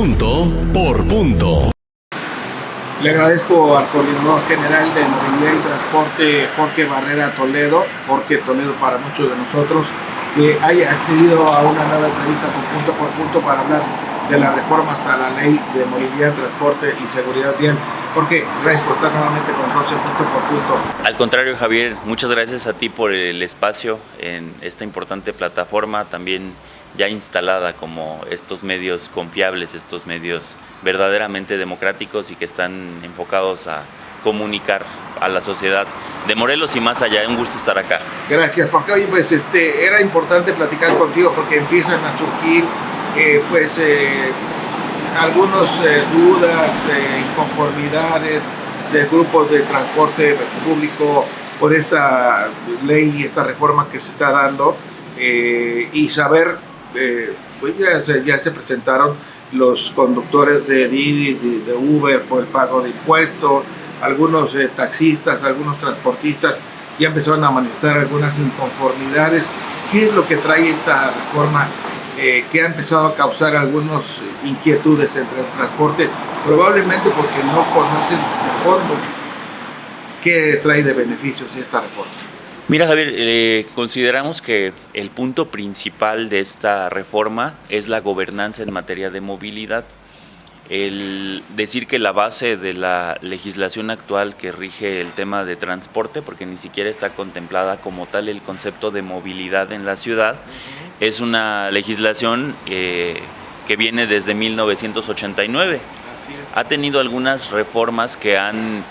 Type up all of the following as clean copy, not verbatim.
Punto por punto. Le agradezco al coordinador general de Movilidad y Transporte, Jorge Barrera Toledo, Jorge Toledo para muchos de nosotros, que haya accedido a una nueva entrevista con Punto por Punto para hablar de las reformas a la Ley de Movilidad, Transporte y Seguridad Vial. Jorge, gracias por estar nuevamente con nosotros en Punto por Punto. Al contrario, Javier, muchas gracias a ti por el espacio en esta importante plataforma, también ya instalada como estos medios confiables, estos medios verdaderamente democráticos y que están enfocados a comunicar a la sociedad de Morelos y más allá. Un gusto estar acá. Gracias, porque hoy pues era importante platicar contigo porque empiezan a surgir algunas dudas, inconformidades de grupos de transporte público por esta ley y esta reforma que se está dando, y saber, pues ya se presentaron los conductores de Didi, de Uber por el pago de impuestos, algunos taxistas, algunos transportistas ya empezaron a manifestar algunas inconformidades. ¿Qué es lo que trae esta reforma que ha empezado a causar algunas inquietudes entre el transporte? Probablemente porque no conocen de fondo qué trae de beneficios esta reforma. Mira, Javier, consideramos que el punto principal de esta reforma es la gobernanza en materia de movilidad. El decir que la base de la legislación actual que rige el tema de transporte, porque ni siquiera está contemplada como tal el concepto de movilidad en la ciudad, es una legislación que viene desde 1989. Ha tenido algunas reformas que han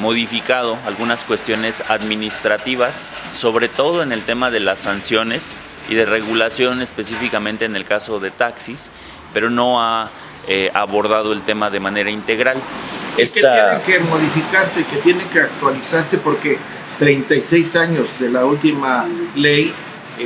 modificado algunas cuestiones administrativas, sobre todo en el tema de las sanciones y de regulación específicamente en el caso de taxis, pero no ha abordado el tema de manera integral. Que tiene que modificarse, que tiene que actualizarse porque 36 años de la última ley,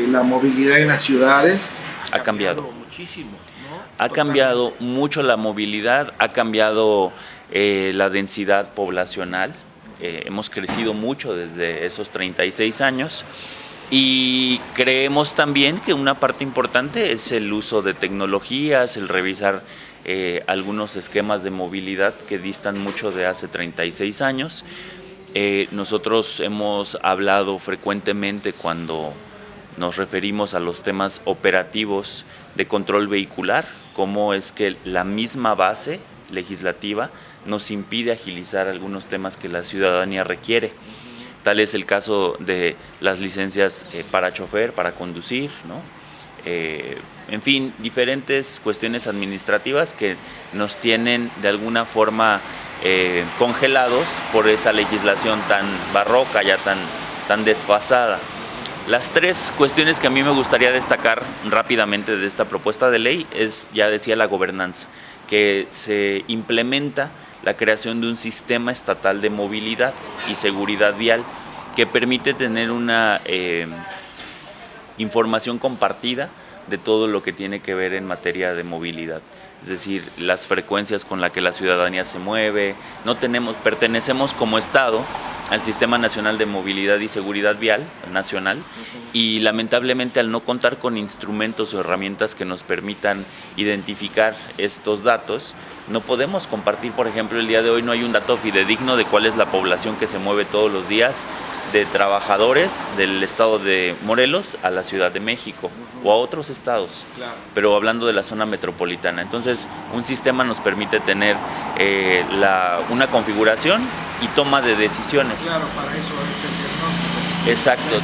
la movilidad en las ciudades ha cambiado muchísimo, ¿no? Ha cambiado mucho la movilidad, ha cambiado la densidad poblacional, hemos crecido mucho desde esos 36 años y creemos también que una parte importante es el uso de tecnologías, el revisar algunos esquemas de movilidad que distan mucho de hace 36 años. Nosotros hemos hablado frecuentemente cuando nos referimos a los temas operativos de control vehicular, cómo es que la misma base legislativa nos impide agilizar algunos temas que la ciudadanía requiere. Tal es el caso de las licencias para chofer, para conducir, ¿no? En fin, diferentes cuestiones administrativas que nos tienen de alguna forma congelados por esa legislación tan barroca, ya tan desfasada. Las tres cuestiones que a mí me gustaría destacar rápidamente de esta propuesta de ley es, ya decía, la gobernanza, que se implementa la creación de un sistema estatal de movilidad y seguridad vial que permite tener una información compartida de todo lo que tiene que ver en materia de movilidad. Es decir, las frecuencias con las que la ciudadanía se mueve. Pertenecemos como Estado al Sistema Nacional de Movilidad y Seguridad Vial nacional y lamentablemente al no contar con instrumentos o herramientas que nos permitan identificar estos datos, no podemos compartir. Por ejemplo, el día de hoy no hay un dato fidedigno de cuál es la población que se mueve todos los días de trabajadores del estado de Morelos a la Ciudad de México o a otros estados, pero hablando de la zona metropolitana. Entonces, un sistema nos permite tener una configuración y toma de decisiones. Claro, para eso es el diagnóstico. Exacto,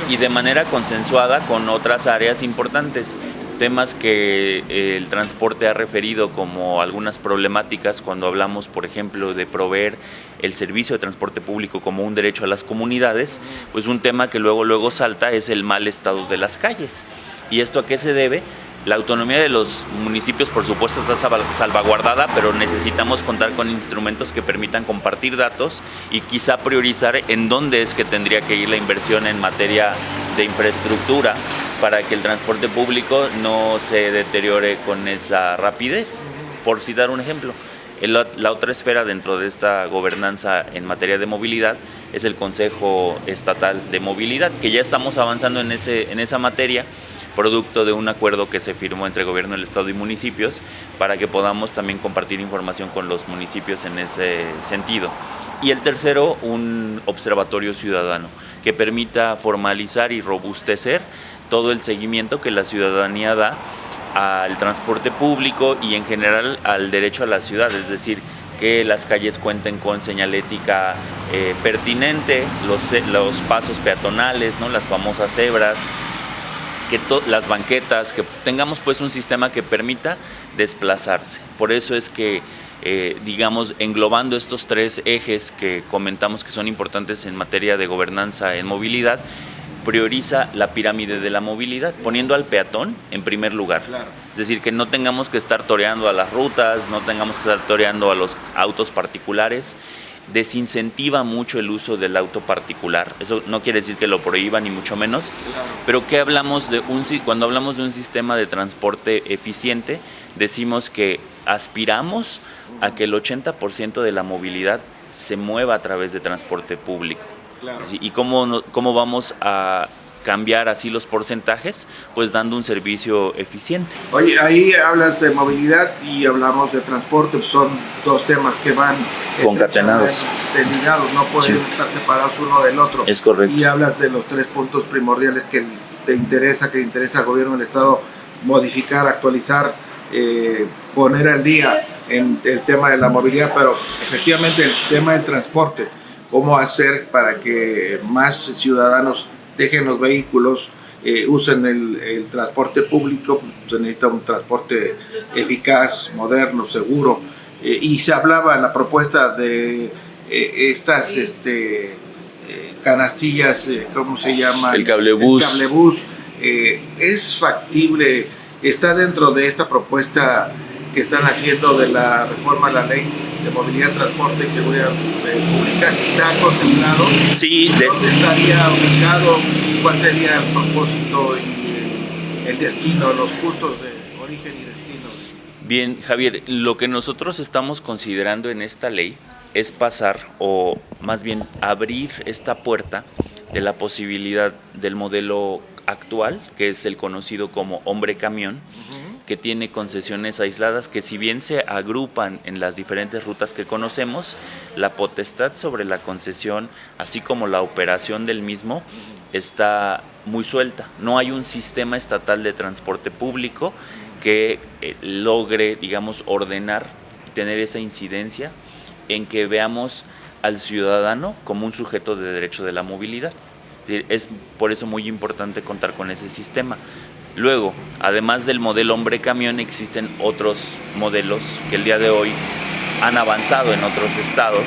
y de manera consensuada con otras áreas importantes. Temas que el transporte ha referido como algunas problemáticas cuando hablamos, por ejemplo, de proveer el servicio de transporte público como un derecho a las comunidades, pues un tema que luego salta es el mal estado de las calles. ¿Y esto a qué se debe? La autonomía de los municipios, por supuesto, está salvaguardada, pero necesitamos contar con instrumentos que permitan compartir datos y quizá priorizar en dónde es que tendría que ir la inversión en materia de infraestructura para que el transporte público no se deteriore con esa rapidez, por citar un ejemplo. La otra esfera dentro de esta gobernanza en materia de movilidad es el Consejo Estatal de Movilidad, que ya estamos avanzando en esa materia, producto de un acuerdo que se firmó entre gobierno del estado y municipios para que podamos también compartir información con los municipios en ese sentido. Y el tercero, un observatorio ciudadano que permita formalizar y robustecer todo el seguimiento que la ciudadanía da al transporte público y en general al derecho a la ciudad, es decir, que las calles cuenten con señalética pertinente, los pasos peatonales, ¿no? Las famosas cebras, que las banquetas, que tengamos pues un sistema que permita desplazarse. Por eso es que, digamos, englobando estos tres ejes que comentamos que son importantes en materia de gobernanza en movilidad, prioriza la pirámide de la movilidad, poniendo al peatón en primer lugar. Claro. Es decir, que no tengamos que estar toreando a las rutas, no tengamos que estar toreando a los autos particulares. Desincentiva mucho el uso del auto particular. Eso no quiere decir que lo prohíba, ni mucho menos. Claro. Pero ¿qué hablamos cuando hablamos de un sistema de transporte eficiente? Decimos que aspiramos a que el 80% de la movilidad se mueva a través de transporte público. Claro. ¿Y cómo vamos a cambiar así los porcentajes? Pues dando un servicio eficiente. Oye, ahí hablas de movilidad y hablamos de transporte, pues son dos temas que van concatenados, ligados, no pueden estar separados uno del otro. Es correcto. Y hablas de los tres puntos primordiales que le interesa al gobierno del estado modificar, actualizar, poner al día en el tema de la movilidad, pero efectivamente el tema del transporte, cómo hacer para que más ciudadanos dejen los vehículos, usen el transporte público. Se necesita un transporte eficaz, moderno, seguro, y se hablaba en la propuesta de estas canastillas, ¿cómo se llama? El cablebús. El cablebús. ¿Es factible? ¿Está dentro de esta propuesta que están haciendo de la reforma a la ley de movilidad, transporte y seguridad pública? ¿Está contemplado? Sí. ¿Dónde estaría ubicado? ¿Cuál sería el propósito y el destino, los puntos de origen y destino? Bien, Javier, lo que nosotros estamos considerando en esta ley es pasar, o más bien abrir esta puerta de la posibilidad del modelo actual, que es el conocido como hombre camión, que tiene concesiones aisladas que, si bien se agrupan en las diferentes rutas que conocemos, la potestad sobre la concesión, así como la operación del mismo, está muy suelta. No hay un sistema estatal de transporte público que logre, digamos, ordenar y tener esa incidencia en que veamos al ciudadano como un sujeto de derecho de la movilidad. Es por eso muy importante contar con ese sistema. Luego, además del modelo hombre camión, existen otros modelos que el día de hoy han avanzado en otros estados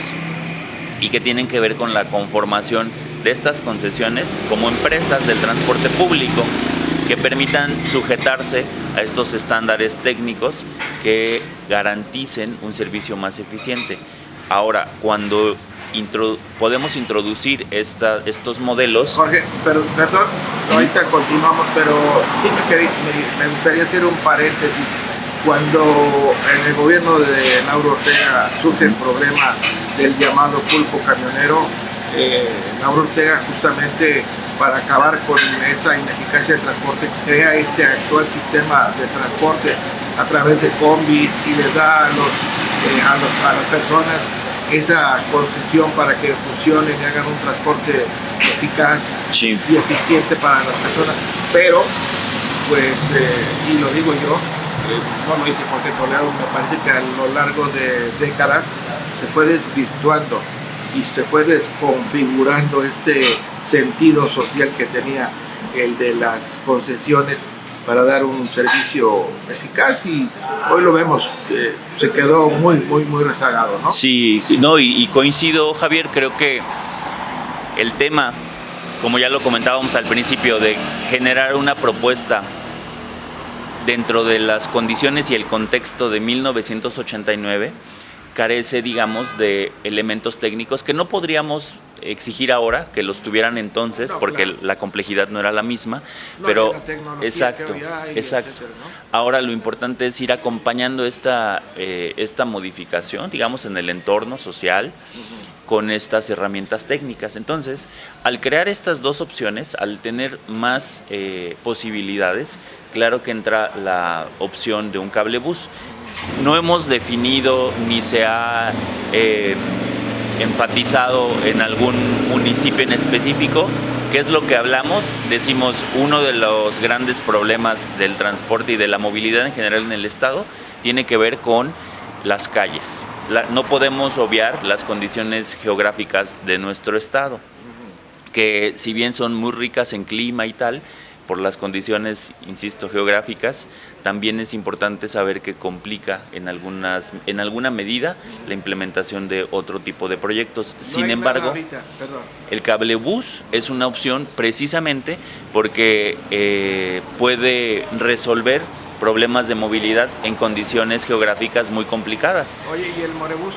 y que tienen que ver con la conformación de estas concesiones como empresas del transporte público que permitan sujetarse a estos estándares técnicos que garanticen un servicio más eficiente. Ahora, cuando podemos introducir estos modelos. Jorge, perdón, ahorita continuamos, pero sí me gustaría hacer un paréntesis. Cuando en el gobierno de Lauro Ortega surge el problema del llamado pulpo camionero, Lauro Ortega, justamente para acabar con esa ineficacia del transporte, crea este actual sistema de transporte a través de combis y les da a las personas esa concesión para que funcionen y hagan un transporte eficaz y eficiente para las personas. Pero, pues, y lo digo yo, no lo dice Jorge Toledo, me parece que a lo largo de décadas se fue desvirtuando y se fue desconfigurando este sentido social que tenía el de las concesiones para dar un servicio eficaz, y hoy lo vemos, se quedó muy rezagado, ¿no? Sí, no, y coincido, Javier, creo que el tema, como ya lo comentábamos al principio, de generar una propuesta dentro de las condiciones y el contexto de 1989, carece, digamos, de elementos técnicos que no podríamos exigir ahora que los tuvieran entonces, no, porque claro, la complejidad no era la misma, no, pero exacto. Etcétera, ¿no? Ahora lo importante es ir acompañando esta modificación, digamos, en el entorno social, con estas herramientas técnicas. Entonces, al crear estas dos opciones, al tener más posibilidades, claro que entra la opción de un cablebús. No hemos definido ni se ha enfatizado en algún municipio en específico. ¿Qué es lo que hablamos? Decimos, uno de los grandes problemas del transporte y de la movilidad en general en el estado tiene que ver con las calles. No podemos obviar las condiciones geográficas de nuestro estado, que si bien son muy ricas en clima y tal, por las condiciones, insisto, geográficas, también es importante saber que complica en alguna medida la implementación de otro tipo de proyectos. Sin embargo, el cablebús es una opción precisamente porque puede resolver problemas de movilidad en condiciones geográficas muy complicadas. Oye, ¿y el Morebús?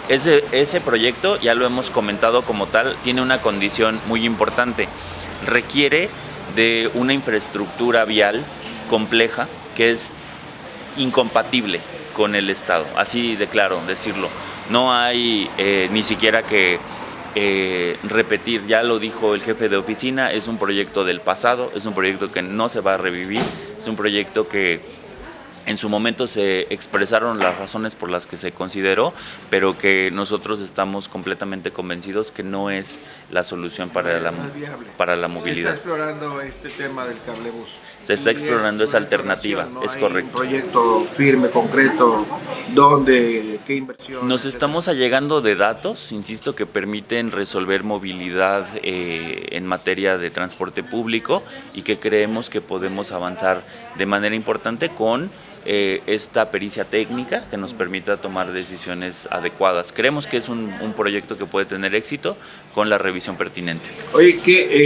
Ese proyecto, ya lo hemos comentado como tal, tiene una condición muy importante. Requiere de una infraestructura vial compleja que es incompatible con el Estado, así de claro decirlo. No hay ni siquiera que repetir, ya lo dijo el jefe de oficina, es un proyecto del pasado, es un proyecto que no se va a revivir, es un proyecto que en su momento se expresaron las razones por las que se consideró, pero que nosotros estamos completamente convencidos que no es la solución para la movilidad. Se está explorando este tema del cablebús. Se está explorando esa alternativa, ¿no? Es correcto. Un proyecto firme, concreto, ¿dónde? ¿Qué inversión? Nos estamos allegando de datos, insisto, que permiten resolver movilidad en materia de transporte público y que creemos que podemos avanzar de manera importante con esta pericia técnica que nos permita tomar decisiones adecuadas. Creemos que es un proyecto que puede tener éxito con la revisión pertinente. Oye, ¿qué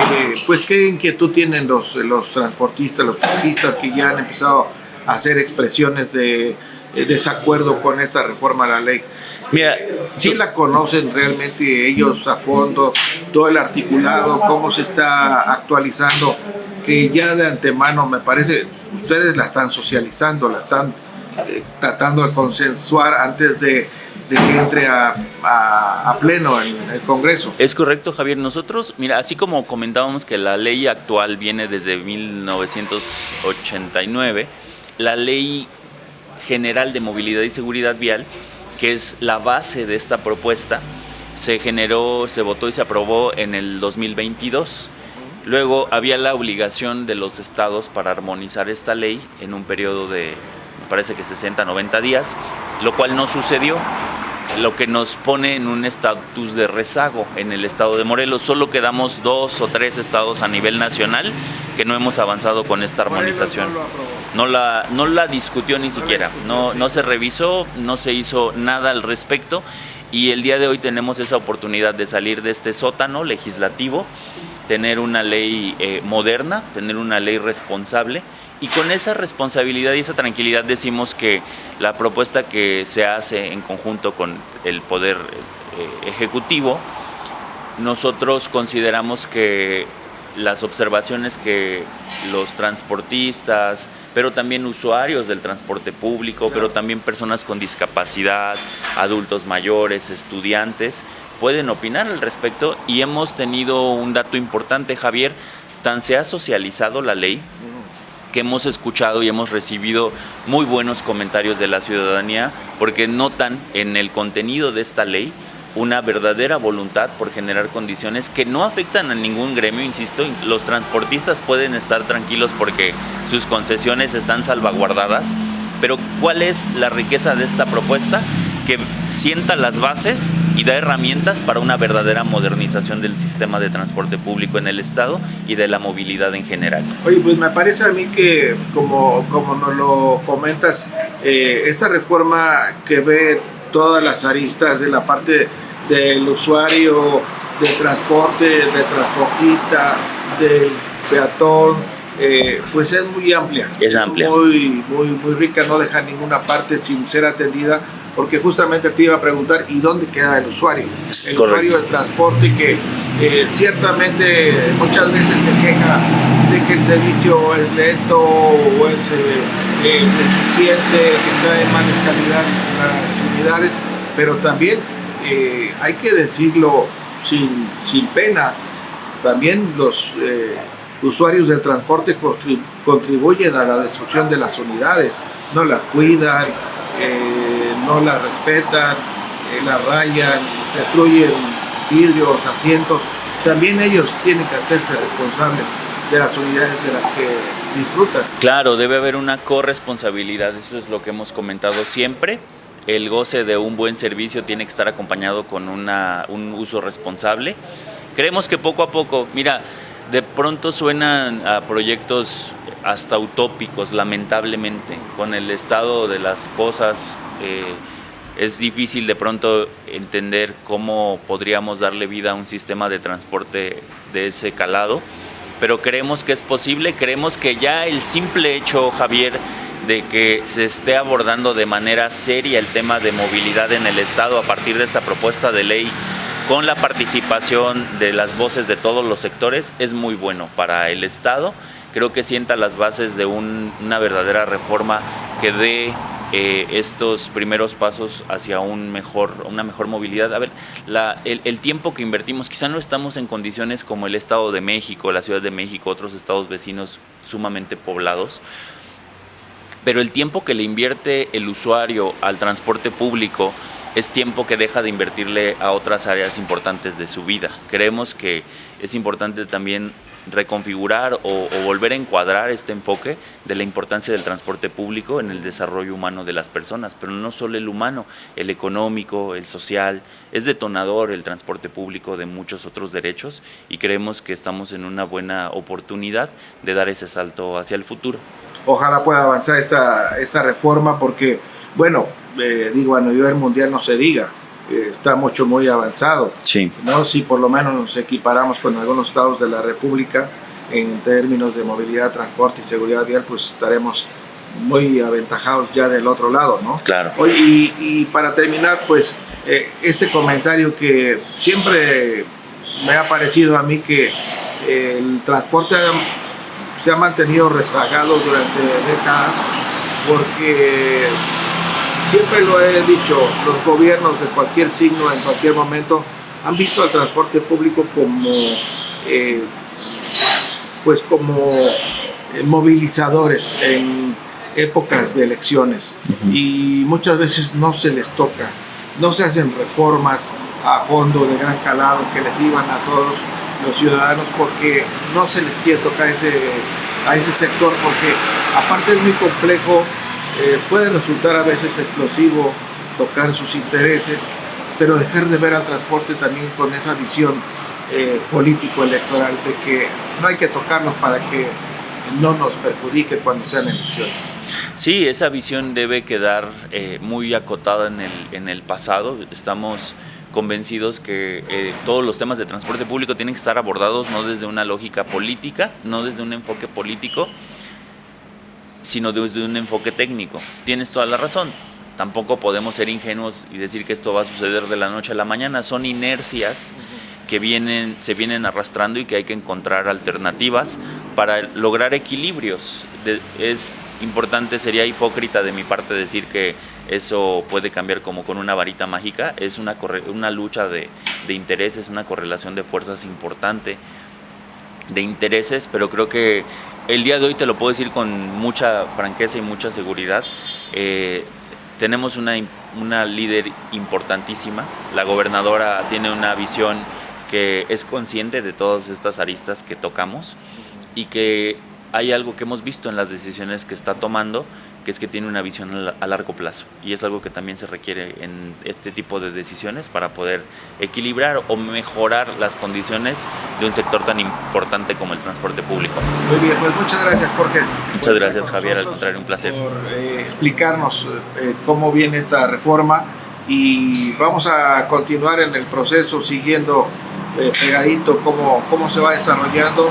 inquietud tienen los transportistas, los taxistas que ya han empezado a hacer expresiones de desacuerdo con esta reforma a la ley? Mira, ¿sí la conocen realmente ellos a fondo, todo el articulado, cómo se está actualizando? Que ya de antemano me parece, ustedes la están socializando, la están tratando de consensuar antes de que entre a pleno en el Congreso. Es correcto, Javier. Nosotros, mira, así como comentábamos que la ley actual viene desde 1989, la Ley General de Movilidad y Seguridad Vial, que es la base de esta propuesta, se votó y se aprobó en el 2022. Luego había la obligación de los estados para armonizar esta ley en un periodo de, me parece que 60, 90 días, lo cual no sucedió, lo que nos pone en un estatus de rezago en el estado de Morelos. Solo quedamos 2 o 3 estados a nivel nacional que no hemos avanzado con esta armonización. No la discutió ni siquiera, no se revisó, no se hizo nada al respecto, y el día de hoy tenemos esa oportunidad de salir de este sótano legislativo, tener una ley moderna, tener una ley responsable, y con esa responsabilidad y esa tranquilidad decimos que la propuesta que se hace en conjunto con el Poder Ejecutivo, nosotros consideramos que las observaciones que los transportistas, pero también usuarios del transporte público, pero también personas con discapacidad, adultos mayores, estudiantes, pueden opinar al respecto, y hemos tenido un dato importante, Javier, tan se ha socializado la ley que hemos escuchado y hemos recibido muy buenos comentarios de la ciudadanía porque notan en el contenido de esta ley una verdadera voluntad por generar condiciones que no afectan a ningún gremio, insisto. Los transportistas pueden estar tranquilos porque sus concesiones están salvaguardadas, pero ¿cuál es la riqueza de esta propuesta? Que sienta las bases y da herramientas para una verdadera modernización del sistema de transporte público en el estado y de la movilidad en general. Oye, pues me parece a mí que, como nos lo comentas, esta reforma que ve todas las aristas de la parte del usuario, del transporte, del transportista, del peatón, pues es muy amplia. Es amplia. Muy rica, no deja ninguna parte sin ser atendida, porque justamente te iba a preguntar, ¿y dónde queda el usuario? El usuario del transporte que ciertamente muchas veces se queja de que el servicio es lento o es deficiente, que trae mala calidad en las unidades, pero también hay que decirlo sin pena, también los usuarios del transporte contribuyen a la destrucción de las unidades, no las cuidan, no las respetan, las rayan, destruyen vidrios, asientos. También ellos tienen que hacerse responsables de las unidades de las que disfrutan. Claro, debe haber una corresponsabilidad, eso es lo que hemos comentado siempre. El goce de un buen servicio tiene que estar acompañado con un uso responsable. Creemos que poco a poco, mira, de pronto suenan a proyectos hasta utópicos, lamentablemente. Con el estado de las cosas es difícil de pronto entender cómo podríamos darle vida a un sistema de transporte de ese calado, pero creemos que es posible, creemos que ya el simple hecho, Javier, de que se esté abordando de manera seria el tema de movilidad en el Estado a partir de esta propuesta de ley, con la participación de las voces de todos los sectores, es muy bueno para el Estado. Creo que sienta las bases de una verdadera reforma que dé estos primeros pasos hacia una mejor movilidad. A ver, el tiempo que invertimos, quizá no estamos en condiciones como el Estado de México, la Ciudad de México, otros estados vecinos sumamente poblados, pero el tiempo que le invierte el usuario al transporte público es tiempo que deja de invertirle a otras áreas importantes de su vida. Creemos que es importante también reconfigurar o volver a encuadrar este enfoque de la importancia del transporte público en el desarrollo humano de las personas, pero no solo el humano, el económico, el social. Es detonador el transporte público de muchos otros derechos y creemos que estamos en una buena oportunidad de dar ese salto hacia el futuro. Ojalá pueda avanzar esta reforma porque, bueno, digo, a nivel mundial no se diga, está muy avanzado. Sí. ¿No? Si por lo menos nos equiparamos con algunos estados de la República en términos de movilidad, transporte y seguridad vial, pues estaremos muy aventajados ya del otro lado, ¿no? Claro. Y para terminar, pues este comentario que siempre me ha parecido a mí que el transporte se ha mantenido rezagado durante décadas porque siempre lo he dicho, los gobiernos de cualquier signo, en cualquier momento, han visto al transporte público como, movilizadores en épocas de elecciones y muchas veces no se les toca, no se hacen reformas a fondo de gran calado que les iban a todos los ciudadanos porque no se les quiere tocar a ese sector porque aparte es muy complejo. Puede resultar a veces explosivo tocar sus intereses, pero dejar de ver al transporte también con esa visión político-electoral de que no hay que tocarlos para que no nos perjudique cuando sean elecciones. Sí, esa visión debe quedar muy acotada en el pasado. Estamos convencidos que todos los temas de transporte público tienen que estar abordados no desde una lógica política, no desde un enfoque político, sino desde un enfoque técnico. Tienes toda la razón. Tampoco podemos ser ingenuos y decir que esto va a suceder de la noche a la mañana. Son inercias que se vienen arrastrando y que hay que encontrar alternativas para lograr equilibrios. Es importante, sería hipócrita de mi parte decir que eso puede cambiar como con una varita mágica. Es una lucha de intereses, una correlación de fuerzas importante de intereses, pero creo que el día de hoy te lo puedo decir con mucha franqueza y mucha seguridad. Tenemos una líder importantísima. La gobernadora tiene una visión que es consciente de todas estas aristas que tocamos y que hay algo que hemos visto en las decisiones que está tomando, que es que tiene una visión a largo plazo y es algo que también se requiere en este tipo de decisiones para poder equilibrar o mejorar las condiciones de un sector tan importante como el transporte público. Muy bien, pues muchas gracias, Jorge. Muchas gracias, Javier, al contrario, un placer. Por explicarnos cómo viene esta reforma y vamos a continuar en el proceso siguiendo pegadito cómo se va desarrollando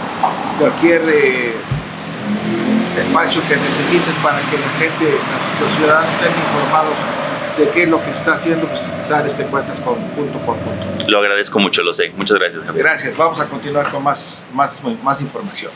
cualquier espacio que necesites para que la gente, los ciudadanos estén informados de qué es lo que está haciendo, pues sabes que cuentas con punto por punto. Lo agradezco mucho, lo sé. Muchas gracias, Javier. Gracias, vamos a continuar con más información.